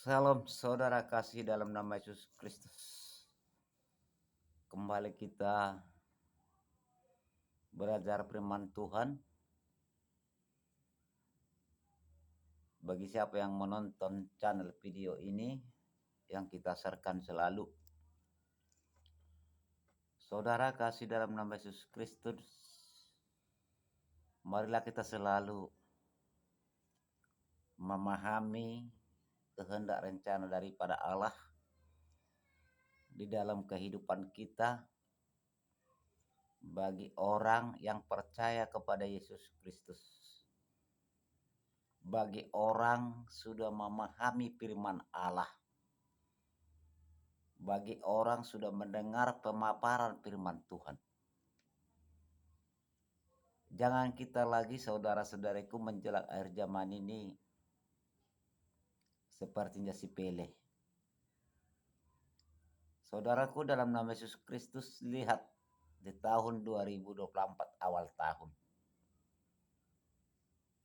Salam saudara kasih dalam nama Yesus Kristus. Kembali kita belajar firman Tuhan. Bagi siapa yang menonton channel video ini, yang kita sharekan selalu. Saudara kasih dalam nama Yesus Kristus, marilah kita selalu memahami kehendak rencana daripada Allah di dalam kehidupan kita bagi orang yang percaya kepada Yesus Kristus. Bagi orang sudah memahami firman Allah, bagi orang sudah mendengar pemaparan firman Tuhan. Jangan kita lagi saudara-saudariku menjelang akhir zaman ini sepertinya sepele. Saudaraku dalam nama Yesus Kristus, lihat di tahun 2024 awal tahun.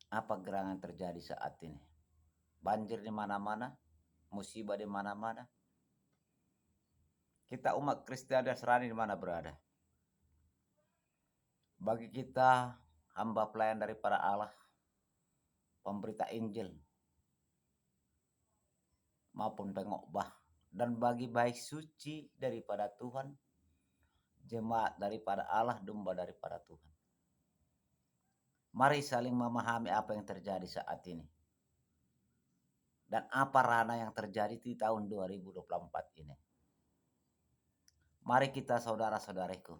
Apa gerangan terjadi saat ini? Banjir di mana-mana, musibah di mana-mana. Kita umat Kristen Nasrani di mana berada? Bagi kita hamba pelayan daripada Allah, pemberita Injil maupun pengkhotbah, dan bagi baik suci daripada Tuhan, jemaat daripada Allah, domba daripada Tuhan. Mari saling memahami apa yang terjadi saat ini dan apa ranah yang terjadi di tahun 2024 ini. Mari kita saudara-saudariku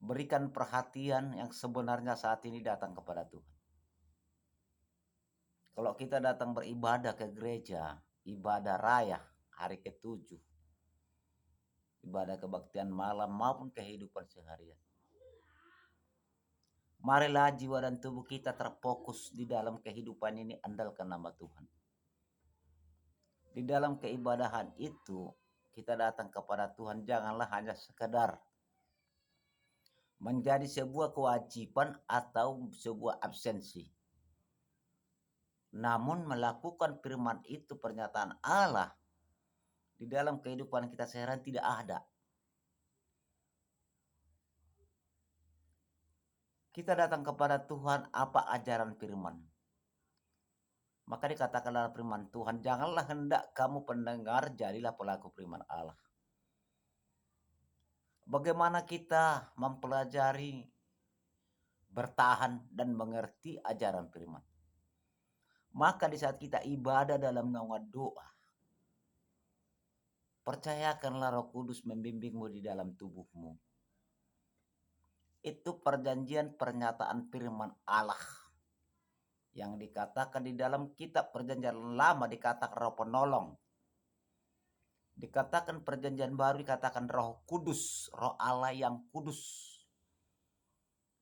berikan perhatian yang sebenarnya saat ini datang kepada Tuhan. Kalau kita datang beribadah ke gereja, ibadah raya hari ke-7, ibadah kebaktian malam maupun kehidupan seharian, marilah jiwa dan tubuh kita terfokus di dalam kehidupan ini, andalkan nama Tuhan. Di dalam keibadahan itu kita datang kepada Tuhan, janganlah hanya sekedar menjadi sebuah kewajiban atau sebuah absensi, namun melakukan firman itu, pernyataan Allah di dalam kehidupan kita sehari-hari tidak ada. Kita datang kepada Tuhan, apa ajaran firman? Maka dikatakan dalam firman Tuhan, janganlah hendak kamu pendengar, jadilah pelaku firman Allah. Bagaimana kita mempelajari, bertahan dan mengerti ajaran firman? Maka di saat kita ibadah dalam nama doa, percayakanlah Roh Kudus membimbingmu di dalam tubuhmu. Itu perjanjian pernyataan firman Allah yang dikatakan di dalam kitab perjanjian lama, dikatakan Roh Penolong. Dikatakan perjanjian baru, dikatakan Roh Kudus, Roh Allah yang kudus,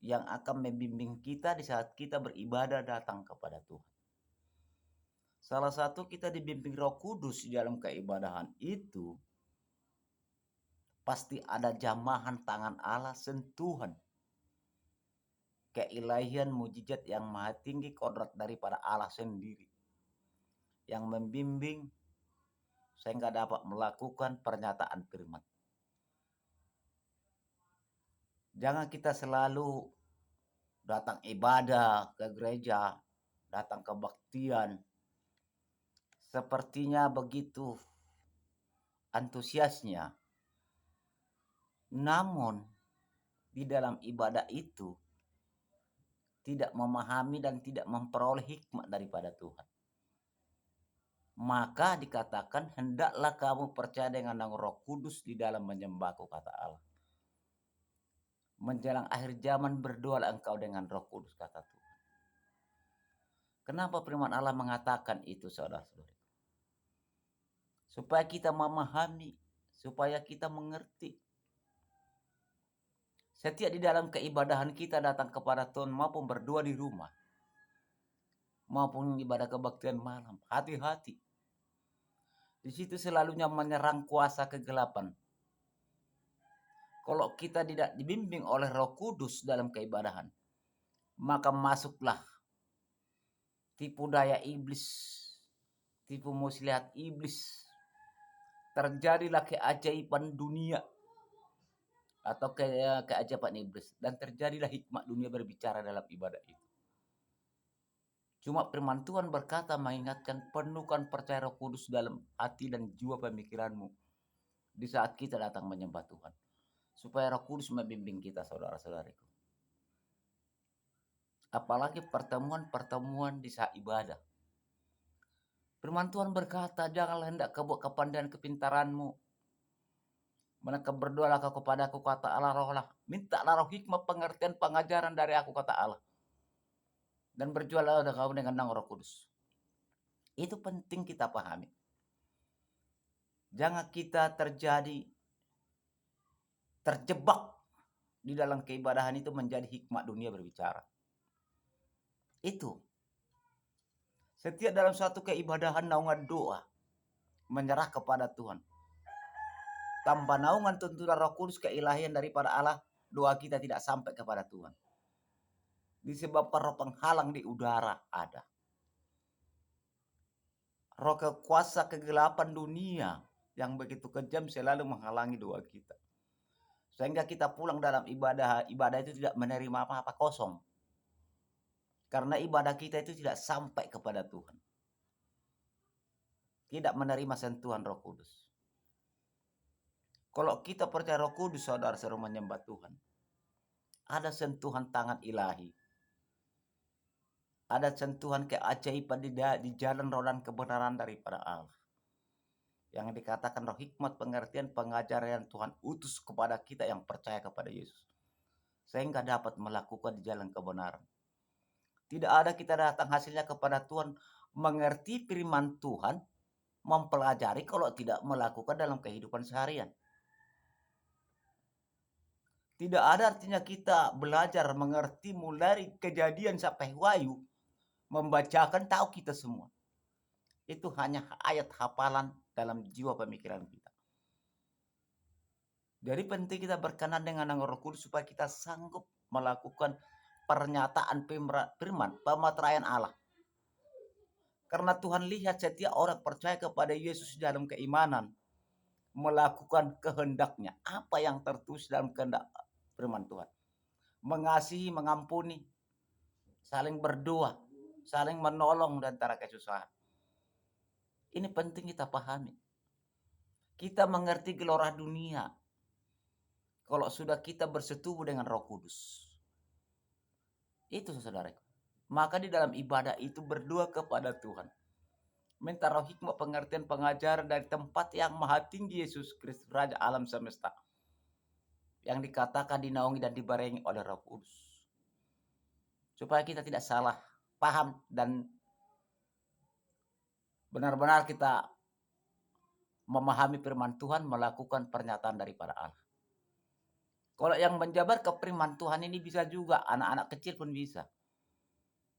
yang akan membimbing kita di saat kita beribadah datang kepada Tuhan. Salah satu kita dibimbing Roh Kudus di dalam keibadahan itu, pasti ada jamahan tangan Allah, sentuhan keilahian mujizat yang maha tinggi, kodrat daripada Allah sendiri yang membimbing sehingga dapat melakukan pernyataan firman. Jangan kita selalu datang ibadah ke gereja, datang kebaktian, sepertinya begitu antusiasnya, namun di dalam ibadah itu tidak memahami dan tidak memperoleh hikmat daripada Tuhan. Maka dikatakan, hendaklah kamu percaya dengan Roh Kudus di dalam menyembahku, kata Allah. Menjelang akhir zaman berdoalah engkau dengan Roh Kudus, kata Tuhan. Kenapa firman Allah mengatakan itu, saudara-saudara? Supaya kita memahami, supaya kita mengerti. Setiap di dalam keibadahan kita datang kepada Tuhan maupun berdoa di rumah, maupun ibadah kebaktian malam, hati-hati. Di situ selalunya menyerang kuasa kegelapan. Kalau kita tidak dibimbing oleh Roh Kudus dalam keibadahan, maka masuklah tipu daya iblis tipu muslihat iblis, terjadilah keajaiban dunia atau keajaiban iblis, dan terjadilah hikmat dunia berbicara dalam ibadah itu. Cuma firman Tuhan berkata mengingatkan, penuhkan percaya Roh Kudus dalam hati dan jiwa pemikiranmu di saat kita datang menyembah Tuhan, supaya Roh Kudus membimbing kita, saudara-saudariku. Apalagi pertemuan-pertemuan di saat ibadah. Firman Tuhan berkata, janganlah hendak kau buat kepandaian kepintaranmu, maka berdoalah kau kepadaku, kata Allah, rohlah, mintalah roh hikmah, pengertian, pengajaran dari aku, kata Allah, dan berjualah kau dengan nama Roh Kudus. Itu penting kita pahami. Jangan kita terjebak di dalam keibadahan itu menjadi hikmat dunia berbicara. Itu setiap dalam suatu keibadahan naungan doa, menyerah kepada Tuhan, tanpa naungan tuntunan Roh Kudus, keilahian daripada Allah, doa kita tidak sampai kepada Tuhan. Disebabkan roh penghalang di udara ada. Roh kekuasa kegelapan dunia yang begitu kejam selalu menghalangi doa kita. Sehingga kita pulang dalam ibadah itu tidak menerima apa-apa, kosong. Karena ibadah kita itu tidak sampai kepada Tuhan. Tidak menerima sentuhan Roh Kudus. Kalau kita percaya Roh Kudus, saudara-saudara, menyembah Tuhan, ada sentuhan tangan ilahi. Ada sentuhan keajaiban di jalan roh dan kebenaran daripada Allah. Yang dikatakan roh hikmat, pengertian, pengajaran Tuhan utus kepada kita yang percaya kepada Yesus, sehingga dapat melakukan di jalan kebenaran. Tidak ada kita datang hasilnya kepada Tuhan, mengerti firman Tuhan, mempelajari, kalau tidak melakukan dalam kehidupan seharian. Tidak ada artinya kita belajar mengerti mulai Kejadian sampai Wahyu, membacakan tahu kita semua. Itu hanya ayat hafalan dalam jiwa pemikiran kita. Jadi penting kita berkenan dengan Roh Kudus supaya kita sanggup melakukan pernyataan firman, pemateraian Allah. Karena Tuhan lihat setiap orang percaya kepada Yesus dalam keimanan, melakukan kehendaknya, apa yang tertulis dalam kehendak firman Tuhan. Mengasihi, mengampuni, saling berdoa, saling menolong di antara kesusahan. Ini penting kita pahami. Kita mengerti gelora dunia kalau sudah kita bersetubuh dengan Roh Kudus. Itu, saudaraku. Maka di dalam ibadah itu berdoa kepada Tuhan, minta roh hikmah, pengertian, pengajaran dari tempat yang maha tinggi, Yesus Kristus, Raja alam semesta, yang dikatakan dinaungi dan dibarengi oleh Roh Kudus, supaya kita tidak salah paham dan benar-benar kita memahami firman Tuhan, melakukan pernyataan daripada Allah. Kalau yang menjabar ke firman Tuhan ini bisa juga anak-anak kecil pun bisa.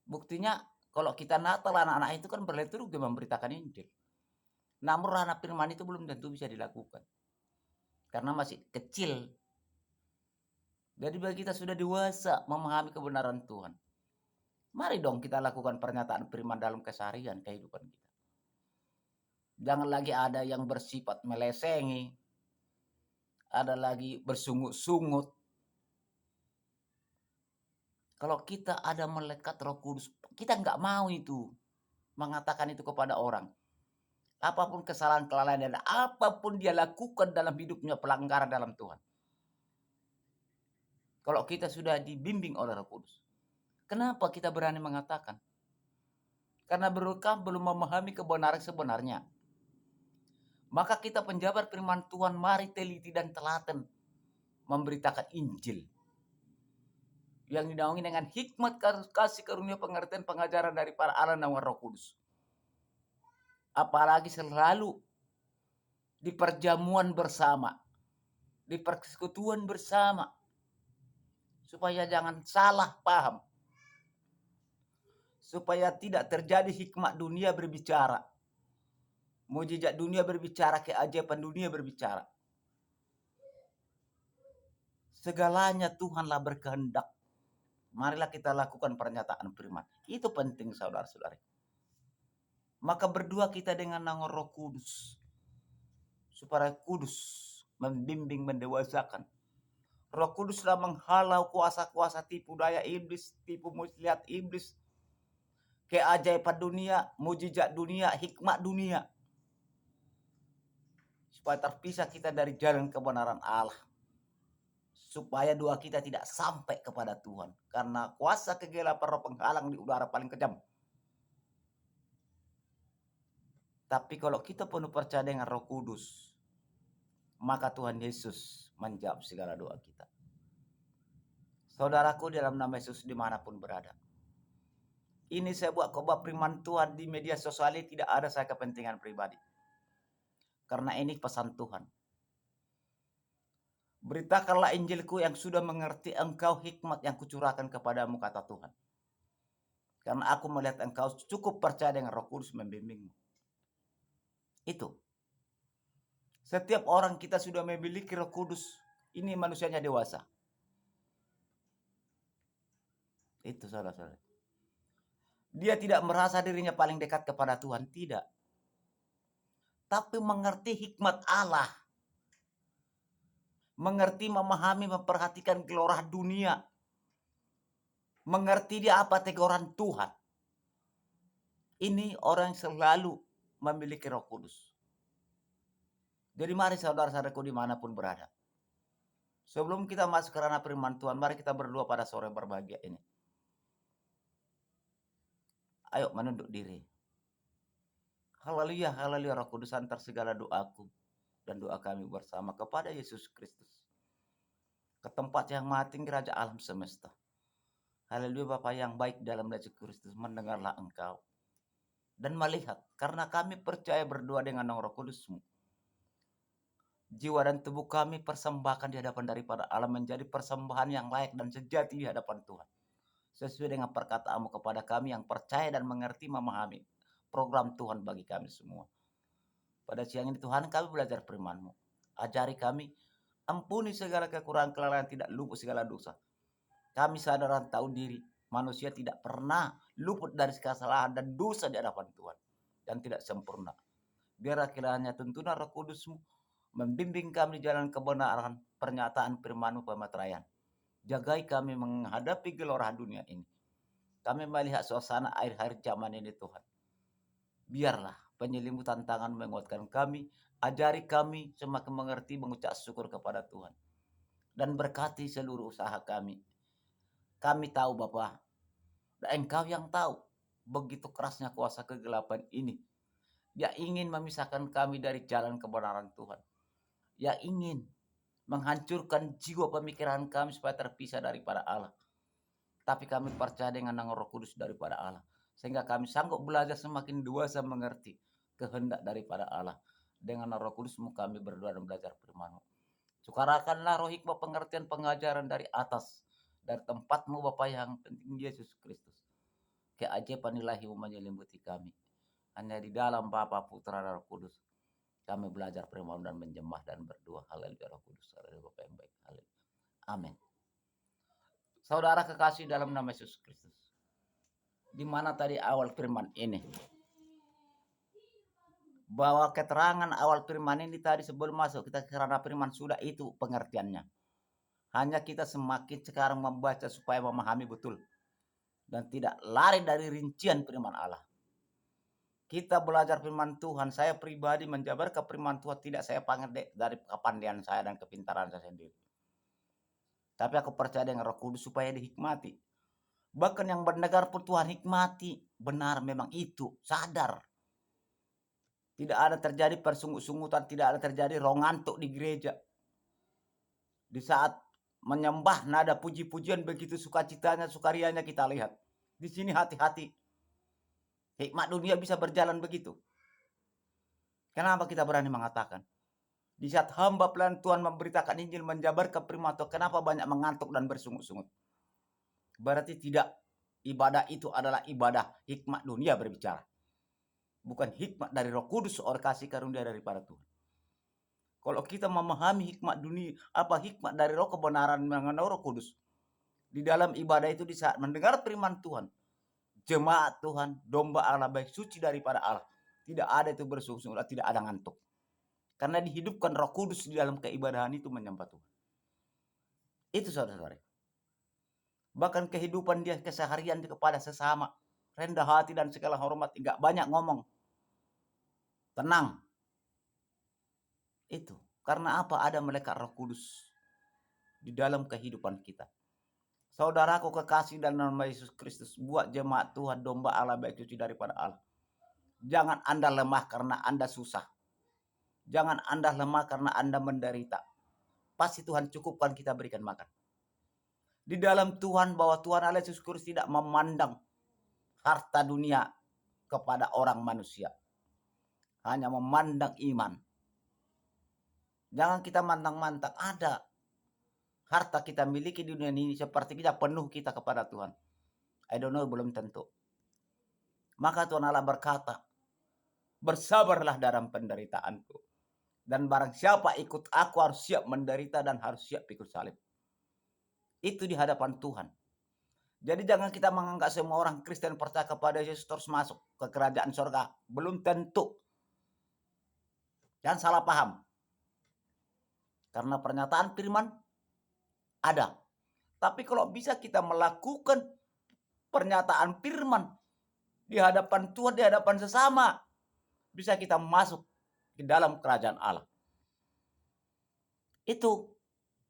Buktinya kalau kita Natal, anak-anak itu kan berliturgi memberitakan Injil. Namun ranah firman itu belum tentu bisa dilakukan, karena masih kecil. Jadi bagi kita sudah dewasa memahami kebenaran Tuhan, mari dong kita lakukan pernyataan firman dalam keseharian kehidupan kita. Jangan lagi ada yang bersifat melesengi, ada lagi bersungut-sungut. Kalau kita ada melekat Roh Kudus, kita nggak mau itu mengatakan itu kepada orang. Apapun kesalahan-kesalahan dan apapun dia lakukan dalam hidupnya, pelanggaran dalam Tuhan. Kalau kita sudah dibimbing oleh Roh Kudus, kenapa kita berani mengatakan? Karena mereka belum memahami kebenaran sebenarnya. Maka kita penjabar firman Tuhan, mari teliti dan telaten memberitakan Injil yang dinaungi dengan hikmat, kasih karunia, pengertian, pengajaran dari para Allah dan Roh Kudus. Apalagi selalu di perjamuan bersama, di persekutuan bersama, supaya jangan salah paham, supaya tidak terjadi hikmat dunia berbicara, mujizat dunia berbicara, keajaiban dunia berbicara. Segalanya Tuhanlah berkehendak. Marilah kita lakukan pernyataan firman. Itu penting, saudara-saudari. Maka berdua kita dengan nama Roh Kudus, supaya kudus membimbing, mendewasakan. Roh Kuduslah menghalau kuasa-kuasa tipu daya iblis, tipu muslihat iblis, keajaiban dunia, mujizat dunia, hikmat dunia, supaya terpisah kita dari jalan kebenaran Allah, supaya doa kita tidak sampai kepada Tuhan, karena kuasa kegelapan roh penghalang di udara paling kejam. Tapi kalau kita penuh percaya dengan Roh Kudus, maka Tuhan Yesus menjawab segala doa kita. Saudaraku, dalam nama Yesus dimanapun berada, ini saya buat khotbah firman Tuhan di media sosial ini, tidak ada saya kepentingan pribadi, karena ini pesan Tuhan. Beritakanlah Injilku yang sudah mengerti engkau hikmat yang kucurahkan kepadamu, kata Tuhan. Karena aku melihat engkau cukup percaya dengan Roh Kudus membimbingmu. Itu. Setiap orang kita sudah memiliki Roh Kudus. Ini manusianya dewasa. Itu saudara-saudara. Dia tidak merasa dirinya paling dekat kepada Tuhan. Tidak. Tapi mengerti hikmat Allah. Mengerti, memahami, memperhatikan gelora dunia. Mengerti dia apa teguran Tuhan. Ini orang yang selalu memiliki Roh Kudus. Jadi mari saudara-saudaraku dimanapun berada. Sebelum kita masuk ke ranah firman Tuhan, mari kita berdoa pada sore berbahagia ini. Ayo menunduk diri. Haleluya, haleluya. Roh Kudus antar segala doaku dan doa kami bersama kepada Yesus Kristus, ke tempat yang maha tinggi Raja alam semesta. Haleluya. Bapa yang baik dalam Yesus Kristus, mendengarlah engkau dan melihat, karena kami percaya berdoa dengan Roh Kudus-Mu. Jiwa dan tubuh kami persembahkan di hadapan daripada Allah, menjadi persembahan yang layak dan sejati di hadapan Tuhan. Sesuai dengan perkataanmu kepada kami yang percaya dan mengerti, memahami program Tuhan bagi kami semua. Pada siang ini Tuhan, kami belajar firman-Mu. Ajari kami, ampuni segala kekurangan, kelalaian, tidak luput segala dosa. Kami sadar dan tahu diri, manusia tidak pernah luput dari kesalahan dan dosa di hadapan Tuhan, dan tidak sempurna. Biarlah kiranya tuntunan Roh Kudus-Mu membimbing kami di jalan kebenaran, pernyataan firman-Mu, pemeteraian. Jagai kami menghadapi gelora dunia ini. Kami melihat suasana akhir-akhir zaman ini Tuhan. Biarlah penyelimutan tangan menguatkan kami. Ajari kami semakin mengerti, mengucap syukur kepada Tuhan. Dan berkati seluruh usaha kami. Kami tahu Bapa, dan Engkau yang tahu begitu kerasnya kuasa kegelapan ini. Dia ingin memisahkan kami dari jalan kebenaran Tuhan. Dia ingin menghancurkan jiwa pemikiran kami supaya terpisah daripada Allah. Tapi kami percaya dengan Roh Kudus daripada Allah, sehingga kami sanggup belajar semakin dewasa mengerti kehendak daripada Allah. Dengan Roh Kudus-Mu kami berdoa dan belajar firman-Mu. Sukarakanlah roh hikmah pengertian pengajaran dari atas, dari tempat-Mu Bapa yang penting Yesus Kristus. Keajaiban ilahi-Mu menyelimuti kami. Hanya di dalam Bapa, Putra, dan Roh Kudus kami belajar firman dan menjemah dan berdoa. Haleluya. Roh Kudus, haleluya Bapa yang baik. Haleluya. Amin. Saudara kekasih dalam nama Yesus Kristus, di mana tadi awal firman ini, bahwa keterangan awal firman ini tadi sebelum masuk kita karena firman sudah itu pengertiannya. Hanya kita semakin sekarang membaca supaya memahami betul dan tidak lari dari rincian firman Allah. Kita belajar firman Tuhan. Saya pribadi menjabarkan firman Tuhan tidak saya panggil dari kepandaian saya dan kepintaran saya sendiri. Tapi aku percaya dengan Roh Kudus supaya dihikmati. Bahkan yang mendengar pun Tuhan hikmati. Benar memang itu. Sadar. Tidak ada terjadi persungut-sungutan. Tidak ada terjadi rongantuk di gereja. Di saat menyembah nada puji-pujian begitu sukacitanya, sukarianya kita lihat. Di sini hati-hati. Hikmat dunia bisa berjalan begitu. Kenapa kita berani mengatakan? Di saat hamba pelayan Tuhan memberitakan Injil, menjabarkan firman Tuhan, kenapa banyak mengantuk dan bersungut-sungut? Berarti tidak, ibadah itu adalah ibadah hikmat dunia berbicara. Bukan hikmat dari Roh Kudus, oleh kasih karunia daripada Tuhan. Kalau kita memahami hikmat dunia, apa hikmat dari Roh kebenaran mengenai Roh Kudus, di dalam ibadah itu di saat mendengar firman Tuhan, jemaat Tuhan, domba Allah baik suci daripada Allah, Tidak ada itu bersungut-sungut, tidak ada ngantuk. Karena dihidupkan Roh Kudus di dalam keibadahan itu menyembah Tuhan. Itu saudara-saudara. Bahkan kehidupan dia keseharian kepada sesama, rendah hati dan segala hormat, enggak banyak ngomong. Tenang. Itu. Karena apa? Ada melekat Roh Kudus di dalam kehidupan kita. Saudaraku kekasih dan nama Yesus Kristus, buat jemaat Tuhan, domba Allah baik suci daripada Allah. Jangan Anda lemah karena Anda susah. Jangan Anda lemah karena Anda menderita. Pasti Tuhan cukupkan kita berikan makan. Di dalam Tuhan, bahwa Tuhan Allah Yesus Kristus tidak memandang harta dunia kepada orang manusia. Hanya memandang iman. Jangan kita mantang-mantang. Ada harta kita miliki di dunia ini seperti kita penuh kita kepada Tuhan. I don't know, belum tentu. Maka Tuhan Allah berkata, bersabarlah dalam penderitaanku. Dan barang siapa ikut aku harus siap menderita dan harus siap pikul salib. Itu di hadapan Tuhan. Jadi jangan kita menganggap semua orang Kristen percaya kepada Yesus terus masuk ke kerajaan surga. Belum tentu. Jangan salah paham. Karena pernyataan firman ada. Tapi kalau bisa kita melakukan pernyataan firman di hadapan Tuhan, di hadapan sesama, bisa kita masuk di dalam kerajaan Allah. Itu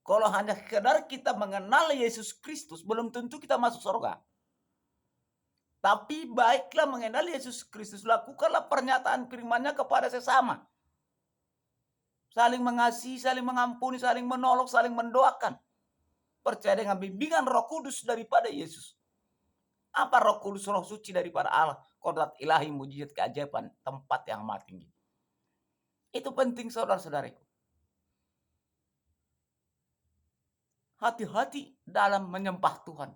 kalau hanya sekedar kita mengenal Yesus Kristus, belum tentu kita masuk surga. Tapi baiklah mengenal Yesus Kristus, lakukanlah pernyataan firman-Nya kepada sesama. Saling mengasihi, saling mengampuni, saling menolong, saling mendoakan. Percaya dengan bimbingan Roh Kudus daripada Yesus. Apa Roh Kudus? Roh suci daripada Allah. Kodrat ilahi, mujizat, keajaiban, tempat yang maha tinggi. Itu penting saudara-saudariku. Hati-hati dalam menyembah Tuhan.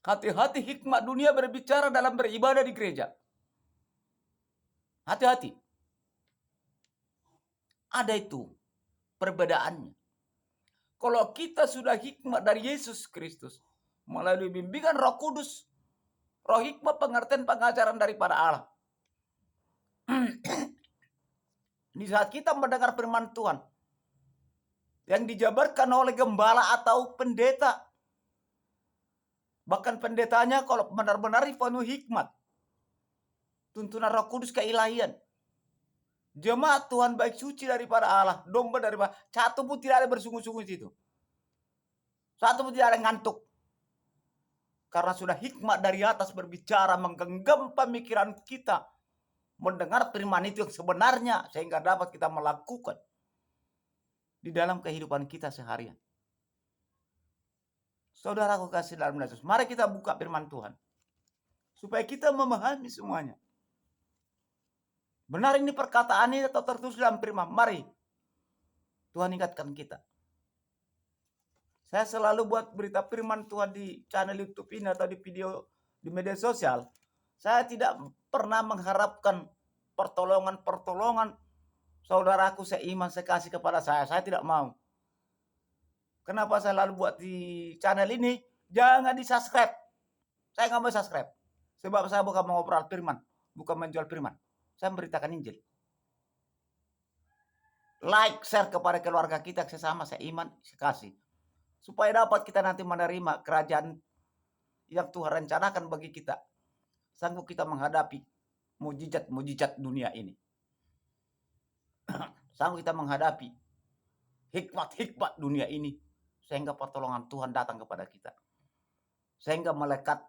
Hati-hati hikmat dunia berbicara dalam beribadah di gereja. Hati-hati. Ada itu perbedaannya. Kalau kita sudah hikmat dari Yesus Kristus melalui bimbingan Roh Kudus, roh hikmat, pengertian, pengajaran daripada Allah. Di saat kita mendengar firman Tuhan yang dijabarkan oleh gembala atau pendeta, bahkan pendetanya kalau benar-benar penuh hikmat, tuntunan Roh Kudus keilahian, jemaat Tuhan baik suci daripada Allah, domba daripada, satu pun tidak ada bersungut-sungut itu. Satu pun tidak ada ngantuk. Karena sudah hikmat dari atas berbicara, menggenggam pemikiran kita, mendengar firman itu yang sebenarnya, sehingga dapat kita melakukan di dalam kehidupan kita seharian. Saudaraku kasih dalam Yesus, mari kita buka firman Tuhan, supaya kita memahami semuanya. Benar ini perkataan ini atau tertulis dalam firman? Mari Tuhan ingatkan kita. Saya selalu buat berita firman Tuhan di channel YouTube ini atau di video di media sosial. Saya tidak pernah mengharapkan pertolongan saudaraku seiman sekasih kepada saya. Saya tidak mau. Kenapa saya lalu buat di channel ini? Jangan di subscribe. Saya nggak mau subscribe. Sebab saya bukan mengobrol firman, bukan menjual firman. Saya memberitakan Injil. Like, share kepada keluarga kita sesama seiman sekasih. Supaya dapat kita nanti menerima kerajaan yang Tuhan rencanakan bagi kita. Sanggup kita menghadapi mujizat dunia ini. Sanggup kita menghadapi hikmat dunia ini. Sehingga pertolongan Tuhan datang kepada kita. Sehingga melekat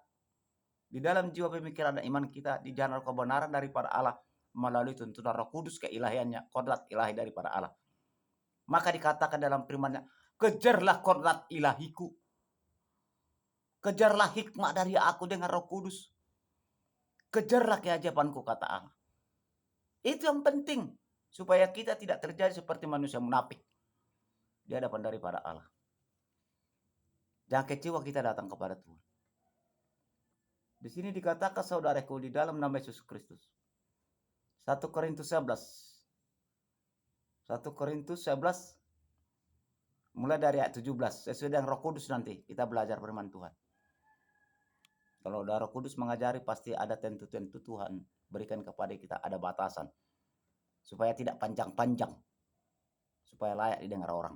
di dalam jiwa pemikiran dan iman kita di jalan kebenaran daripada Allah melalui tuntunan Roh Kudus keilahiannya, kodrat ilahi daripada Allah. Maka dikatakan dalam firman-Nya, kejarlah kodrat ilahiku. Kejarlah hikmat dari aku dengan Roh Kudus. Kejarlah keajaibanku, kata Allah. Itu yang penting. Supaya kita tidak terjadi seperti manusia munafik di hadapan daripada Allah. Jangan kecewa kita datang kepada Tuhan. Di sini dikatakan saudaraku di dalam nama Yesus Kristus. 1 Korintus 11. 1 Korintus 11 mulai dari ayat 17. Sesuai dengan Roh Kudus nanti kita belajar firman Tuhan. Kalau Roh Kudus mengajari pasti ada tentu-tentu Tuhan berikan kepada kita, ada batasan. Supaya tidak panjang-panjang. Supaya layak didengar orang.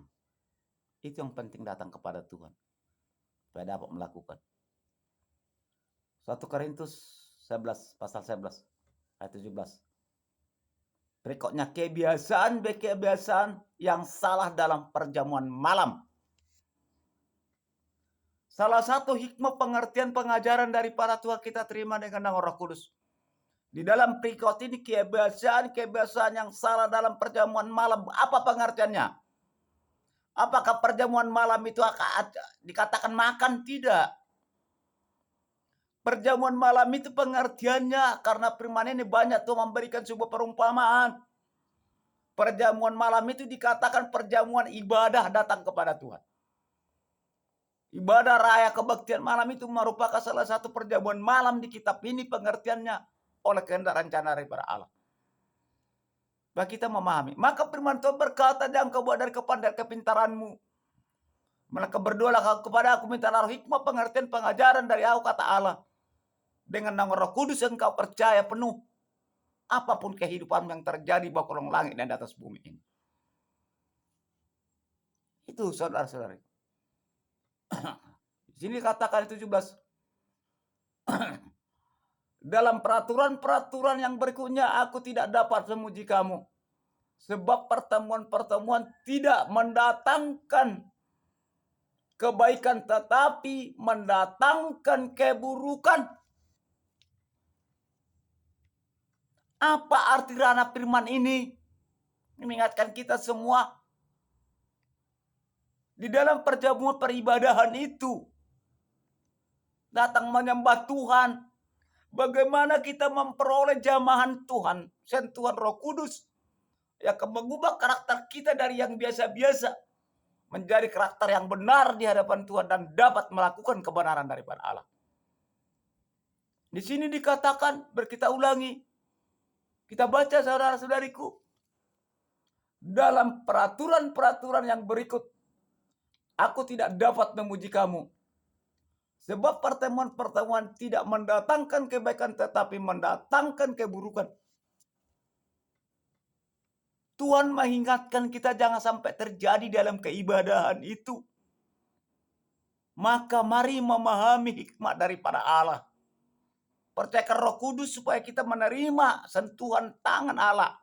Itu yang penting datang kepada Tuhan. Supaya dapat melakukan. 1 Korintus 11, pasal 11, ayat 17. Berikutnya, kebiasaan yang salah dalam perjamuan malam. Salah satu hikmah pengertian pengajaran dari para Tuhan kita terima dengan nama Roh Kudus. Di dalam berikut ini kebiasaan yang salah dalam perjamuan malam. Apa pengertiannya? Apakah perjamuan malam itu dikatakan makan? Tidak. Perjamuan malam itu pengertiannya karena firman ini banyak Tuhan memberikan sebuah perumpamaan. Perjamuan malam itu dikatakan perjamuan ibadah datang kepada Tuhan. Ibadah raya kebaktian malam itu merupakan salah satu perjamuan malam di kitab ini pengertiannya oleh kehendak rencana daripada Allah. Bagi kita memahami. Maka firman Tuhan berkata, jangan kau buat dari kepintaranmu. Maka berdoalah kepada aku minta roh hikmah pengertian pengajaran dari aku kata Allah. Dengan nama Roh Kudus yang kau percaya penuh. Apapun kehidupan yang terjadi bawah kolong langit dan di atas bumi ini. Itu saudara-saudara. Di sini katakan 17. Dalam peraturan-peraturan yang berikutnya aku tidak dapat memuji kamu. Sebab pertemuan-pertemuan tidak mendatangkan kebaikan tetapi mendatangkan keburukan. Apa arti ranah firman ini? Mengingatkan kita semua. Di dalam perjamuan peribadahan itu. Datang menyembah Tuhan. Bagaimana kita memperoleh jamahan Tuhan. Sentuhan Roh Kudus. Yang akan mengubah karakter kita dari yang biasa-biasa. Menjadi karakter yang benar di hadapan Tuhan. Dan dapat melakukan kebenaran daripada Allah. Di sini dikatakan, kita ulangi. Kita baca saudara-saudariku. Dalam peraturan-peraturan yang berikut. Aku tidak dapat memuji kamu. Sebab pertemuan-pertemuan tidak mendatangkan kebaikan tetapi mendatangkan keburukan. Tuhan mengingatkan kita jangan sampai terjadi dalam keibadahan itu. Maka mari memahami hikmat daripada Allah. Percayakan Roh Kudus supaya kita menerima sentuhan tangan Allah.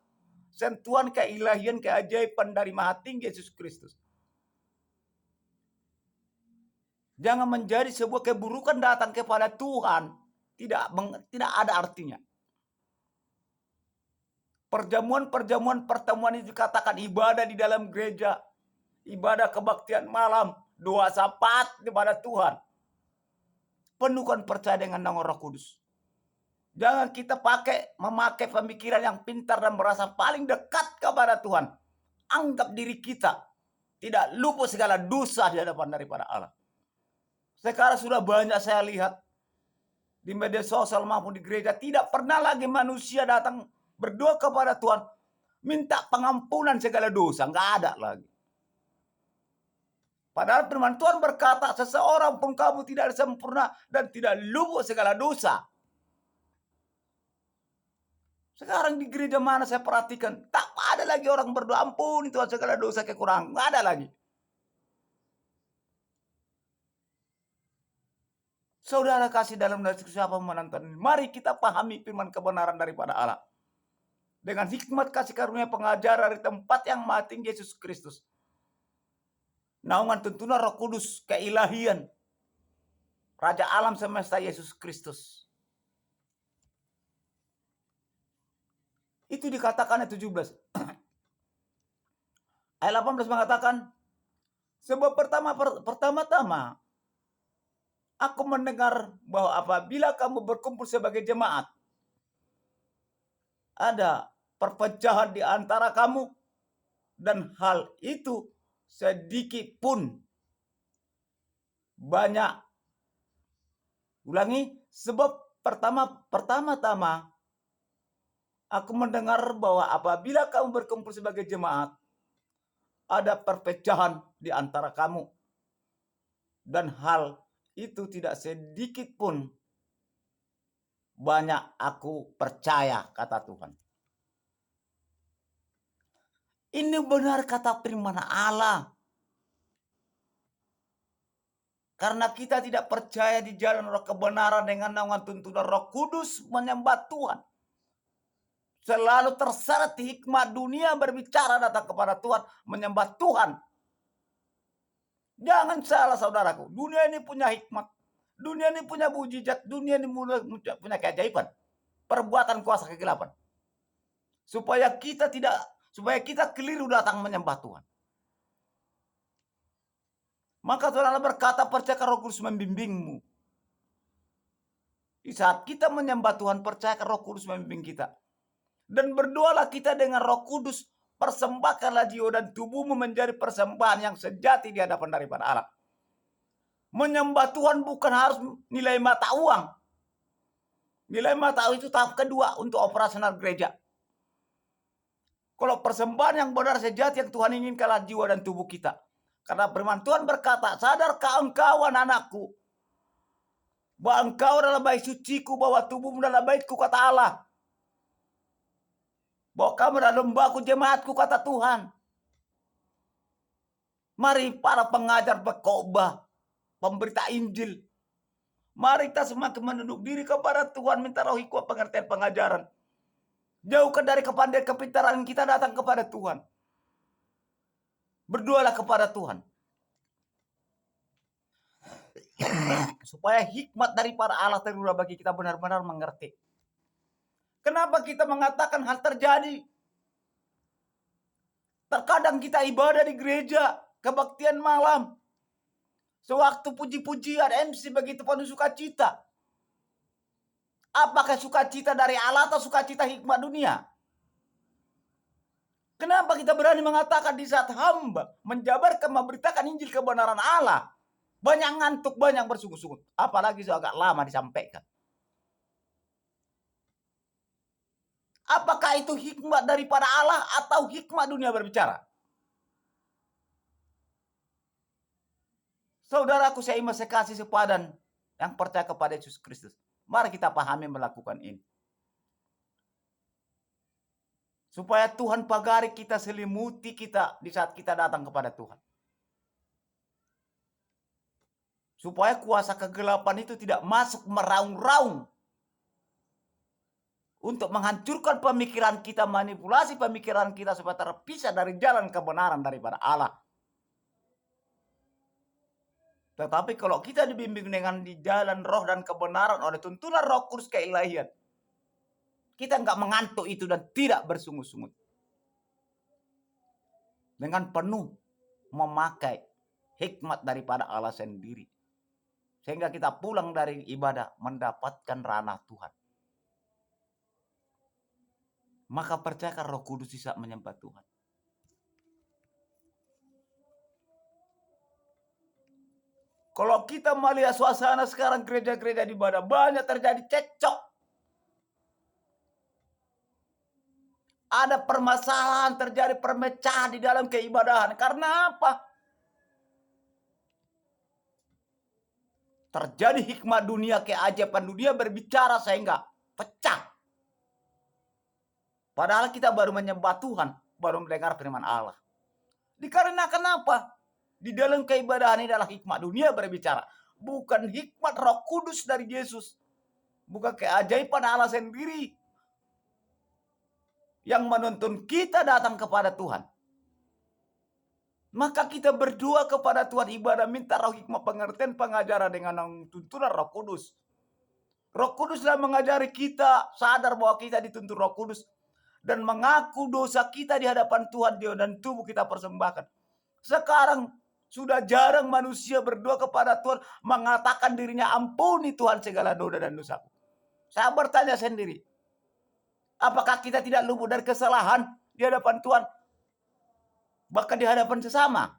Sentuhan keilahian, keajaiban dari Maha Tinggi Yesus Kristus. Jangan menjadi sebuah keburukan datang kepada Tuhan. Tidak ada artinya. Pertemuan itu dikatakan ibadah di dalam gereja. Ibadah kebaktian malam. Doa syafaat kepada Tuhan. Penuhkan percaya dengan nama Roh Kudus. Jangan kita memakai pemikiran yang pintar dan merasa paling dekat kepada Tuhan. Anggap diri kita tidak luput segala dosa di hadapan daripada Allah. Sekarang sudah banyak saya lihat di media sosial maupun di gereja. Tidak pernah lagi manusia datang berdoa kepada Tuhan. Minta pengampunan segala dosa. Nggak ada lagi. Padahal firman Tuhan berkata, seseorang pun kamu tidak sempurna dan tidak luput segala dosa. Sekarang di gereja mana saya perhatikan. Tak ada lagi orang berdoa, ampun Tuhan segala dosa kekurangan. Nggak ada lagi. Saudara kasih dalam siapa menonton. Mari kita pahami firman kebenaran daripada Allah. Dengan hikmat kasih karunia pengajar dari tempat yang Maha Tinggi Yesus Kristus. Naungan tuntunan Roh Kudus, keilahian. Raja alam semesta Yesus Kristus. Itu dikatakan ayat 17. Ayat 18 mengatakan. Sebab pertama-tama. Aku mendengar bahwa apabila kamu berkumpul sebagai jemaat. Ada perpecahan di antara kamu. Dan hal itu sedikit pun banyak. Ulangi. Sebab pertama-tama. Aku mendengar bahwa apabila kamu berkumpul sebagai jemaat. Ada perpecahan di antara kamu. Dan hal itu tidak sedikit pun banyak aku percaya, kata Tuhan. Ini benar kata firman Allah. Karena kita tidak percaya di jalan roh kebenaran dengan naungan tuntunan Roh Kudus menyembah Tuhan. Selalu terseret hikmat dunia berbicara datang kepada Tuhan, menyembah Tuhan. Jangan salah saudaraku, dunia ini punya hikmat. Dunia ini punya mujizat, dunia ini punya keajaiban. Perbuatan kuasa kegelapan. Supaya kita keliru datang menyembah Tuhan. Maka Tuhan Allah berkata, percayakan Roh Kudus membimbingmu. Di saat kita menyembah Tuhan, percayakan Roh Kudus membimbing kita. Dan berdoalah kita dengan Roh Kudus, persembahkanlah jiwa dan tubuhmu menjadi persembahan yang sejati di hadapan daripada Allah. Menyembah Tuhan bukan harus nilai mata uang. Nilai mata uang itu tahap kedua untuk operasional gereja. Kalau persembahan yang benar sejati yang Tuhan inginkanlah jiwa dan tubuh kita. Karena firman Tuhan berkata, sadarkah engkau anak-anakku, bahwa engkau adalah bait suciku, bahwa tubuhmu adalah baitku, kata Allah. Bahwa kamu adalah lembaku, jemaatku, kata Tuhan. Mari para pengajar berkhotbah, pemberita Injil, mari kita semakin menunduk diri kepada Tuhan, minta roh hikmat pengertian pengajaran. Jauhkan dari kepandaian kepintaran kita, datang kepada Tuhan. Berdoalah kepada Tuhan. Supaya hikmat daripada Allah terurah bagi kita benar-benar mengerti. Kenapa kita mengatakan hal terjadi? Terkadang kita ibadah di gereja, kebaktian malam. Sewaktu puji-pujian MC begitu penuh sukacita. Apakah sukacita dari Allah atau sukacita hikmat dunia? Kenapa kita berani mengatakan di saat hamba menjabarkan, memberitakan Injil kebenaran Allah, banyak ngantuk, banyak bersungut-sungut. Apalagi agak lama disampaikan. Apakah itu hikmat daripada Allah atau hikmat dunia berbicara? Saudaraku seiman sekasih sepadan yang percaya kepada Yesus Kristus. Mari kita pahami melakukan ini. Supaya Tuhan pagari kita, selimuti kita di saat kita datang kepada Tuhan. Supaya kuasa kegelapan itu tidak masuk meraung-raung. Untuk menghancurkan pemikiran kita, manipulasi pemikiran kita supaya terpisah dari jalan kebenaran daripada Allah. Tetapi kalau kita dibimbing dengan di jalan roh dan kebenaran oleh tuntunan Roh Kudus keilahian, kita nggak mengantuk itu dan tidak bersungut-sungut. Dengan penuh memakai hikmat daripada Allah sendiri. Sehingga kita pulang dari ibadah mendapatkan ranah Tuhan. Maka percayakan Roh Kudus bisa menyembah Tuhan. Kalau kita melihat suasana sekarang gereja-gereja di ibadah, banyak terjadi cekcok. Ada permasalahan, terjadi permecahan di dalam keibadahan. Karena apa? Terjadi hikmat dunia, keajaiban dunia berbicara sehingga pecah. Padahal kita baru menyembah Tuhan, baru mendengar firman Allah. Dikarenakan apa? Di dalam keibadahan ini adalah hikmat dunia berbicara. Bukan hikmat Roh Kudus dari Yesus. Bukan keajaiban Allah sendiri yang menuntun kita datang kepada Tuhan. Maka kita berdoa kepada Tuhan, ibadah minta roh hikmat pengertian pengajaran dengan tuntunan Roh Kudus. Roh Kudus telah mengajari kita sadar bahwa kita dituntun Roh Kudus dan mengaku dosa kita di hadapan Tuhan dan tubuh kita persembahkan. Sekarang sudah jarang manusia berdoa kepada Tuhan mengatakan dirinya, ampuni Tuhan segala dosa dan dosaku. Saya bertanya sendiri, apakah kita tidak luput dari kesalahan di hadapan Tuhan? Bahkan di hadapan sesama.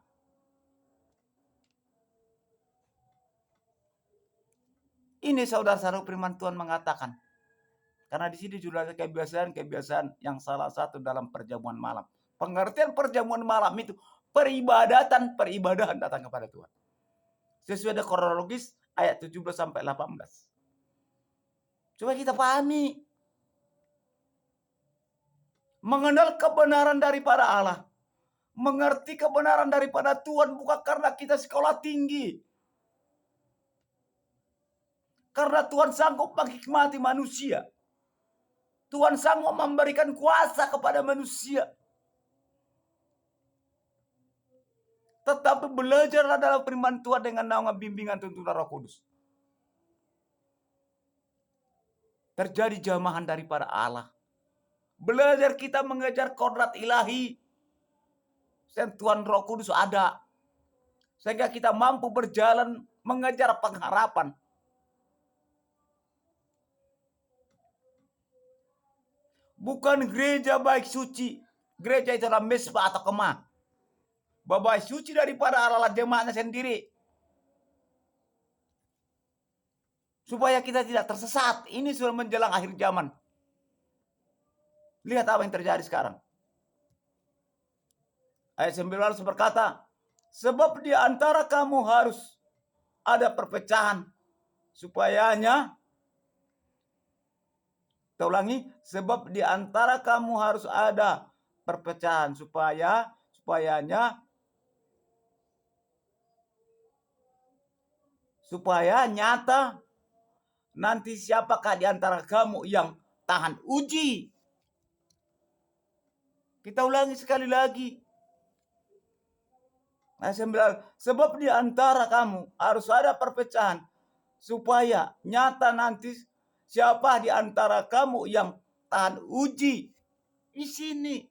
Ini saudara-saudara firman Tuhan mengatakan. Karena di sini sudah ada kebiasaan yang salah satu dalam perjamuan malam. Pengertian perjamuan malam itu peribadahan datang kepada Tuhan. Sesuai dengan kronologis ayat 17 sampai 18. Coba kita pahami. Mengenal kebenaran daripada Allah. Mengerti kebenaran daripada Tuhan bukan karena kita sekolah tinggi. Karena Tuhan sanggup menghikmati manusia. Tuhan sanggup memberikan kuasa kepada manusia. Tetapi belajarlah dalam firman Tuhan dengan naungan bimbingan tuntunan Roh Kudus. Terjadi jamahan daripada Allah. Belajar kita mengejar kodrat ilahi. Sentuhan Roh Kudus ada. Sehingga kita mampu berjalan mengejar pengharapan. Bukan gereja baik suci. Gereja itu adalah mesbah atau kemah. Baik suci daripada Allah jemaatnya sendiri. Supaya kita tidak tersesat. Ini sudah menjelang akhir zaman. Lihat apa yang terjadi sekarang. Ayat 19 berkata, sebab di antara kamu harus ada perpecahan. Supayanya, kita ulangi, sebab di antara kamu harus ada perpecahan supaya nyata nanti siapakah di antara kamu yang tahan uji. Kita ulangi sekali lagi. Sebab di antara kamu harus ada perpecahan supaya nyata nanti siapa di antara kamu yang tahan uji. Di sini.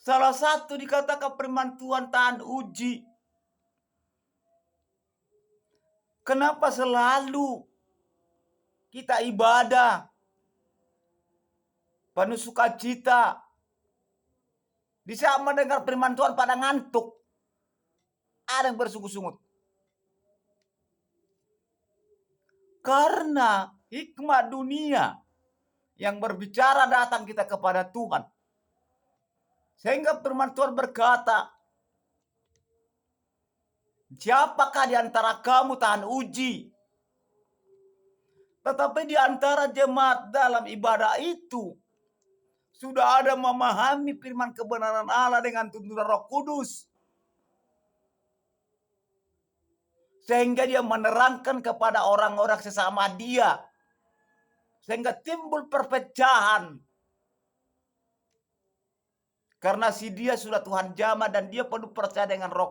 Salah satu dikatakan firman Tuhan tahan uji. Kenapa selalu kita ibadah penuh sukacita di saat mendengar firman Tuhan pada ngantuk? Ada yang bersungut-sungut. Karena hikmat dunia yang berbicara datang kita kepada Tuhan. Sehingga firman Tuhan berkata, siapakah di antara kamu tahan uji? Tetapi di antara jemaat dalam ibadah itu sudah ada memahami firman kebenaran Allah dengan tuntunan Roh Kudus. Sehingga dia menerangkan kepada orang-orang sesama dia. Sehingga timbul perpecahan. Karena si dia sudah Tuhan jamah dan dia penuh percaya dengan Roh